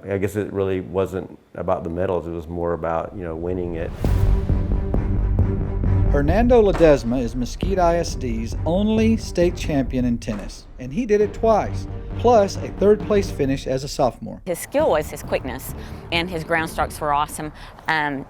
I guess it really wasn't about the medals, it was more about, winning it. Hernando Ledesma is Mesquite ISD's only state champion in tennis, and he did it twice, plus a third-place finish as a sophomore. His skill was his quickness, and his ground strokes were awesome.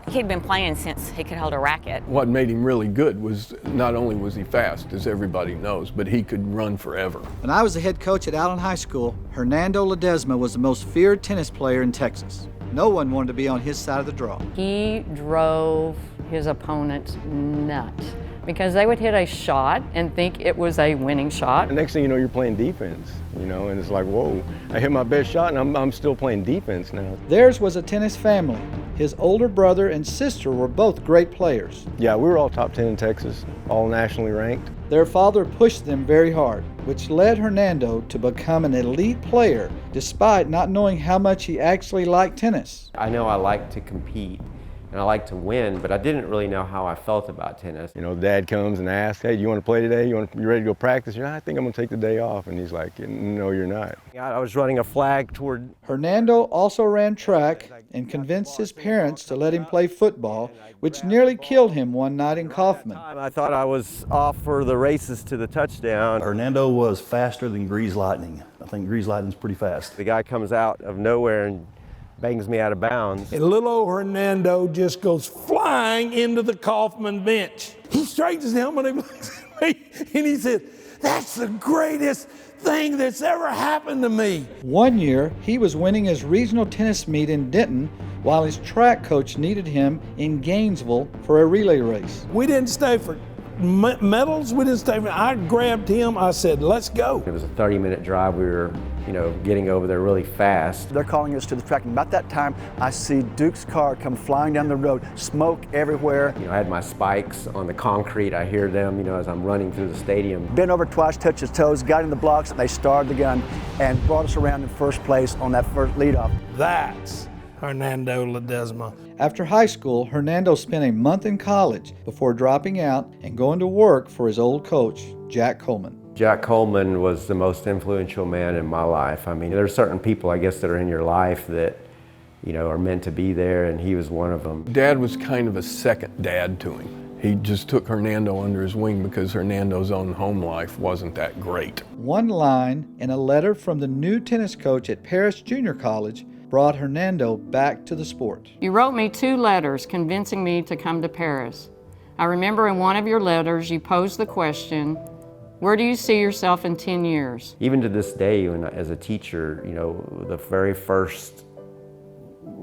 He'd been playing since he could hold a racket. What made him really good was not only was he fast, as everybody knows, but he could run forever. When I was the head coach at Allen High School, Hernando Ledesma was the most feared tennis player in Texas. No one wanted to be on his side of the draw. He drove his opponents nuts because they would hit a shot and think it was a winning shot. The next thing you know, you're playing defense, and it's like, whoa, I hit my best shot and I'm still playing defense now. Theirs was a tennis family. His older brother and sister were both great players. Yeah, we were all top 10 in Texas, all nationally ranked. Their father pushed them very hard, which led Hernando to become an elite player despite not knowing how much he actually liked tennis. I know I like to compete and I like to win, but I didn't really know how I felt about tennis. Dad comes and asks, hey, do you want to play today? You ready to go practice? I think I'm going to take the day off. And he's like, no, you're not. I was running a flag toward... Hernando also ran track and convinced his parents to let him play football, which nearly killed him one night in Kaufman. I thought I was off for the races to the touchdown. Hernando was faster than Grease Lightning. I think Grease Lightning's pretty fast. The guy comes out of nowhere and bangs me out of bounds. And little old Hernando just goes flying into the Kaufman bench. He straightens his helmet and looks at me and he said, "That's the greatest thing that's ever happened to me." One year, he was winning his regional tennis meet in Denton while his track coach needed him in Gainesville for a relay race. We didn't stay for medals. We didn't stay for, I grabbed him. I said, let's go. It was a 30-minute drive. We were, getting over there really fast. They're calling us to the track, and about that time, I see Duke's car come flying down the road, smoke everywhere. I had my spikes on the concrete. I hear them, as I'm running through the stadium. Bent over twice, touched his toes, got in the blocks, and they started the gun and brought us around in first place on that first leadoff. That's Hernando Ledesma. After high school, Hernando spent a month in college before dropping out and going to work for his old coach, Jack Coleman. Jack Coleman was the most influential man in my life. I mean, there are certain people, I guess, that are in your life that, are meant to be there, and he was one of them. Dad was kind of a second dad to him. He just took Hernando under his wing because Hernando's own home life wasn't that great. One line in a letter from the new tennis coach at Paris Junior College brought Hernando back to the sport. You wrote me 2 letters convincing me to come to Paris. I remember in one of your letters you posed the question, where do you see yourself in 10 years? Even to this day, as a teacher, the very first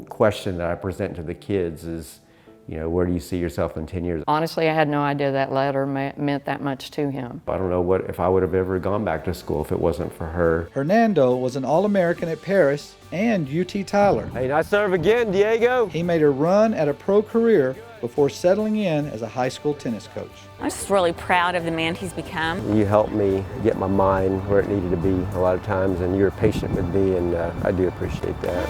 question that I present to the kids is, where do you see yourself in 10 years? Honestly, I had no idea that letter meant that much to him. I don't know if I would have ever gone back to school if it wasn't for her. Hernando was an All-American at Paris and UT Tyler. Hey, nice serve again, Diego. He made a run at a pro career before settling in as a high school tennis coach. I'm just really proud of the man he's become. You helped me get my mind where it needed to be a lot of times, and you were patient with me, and I do appreciate that.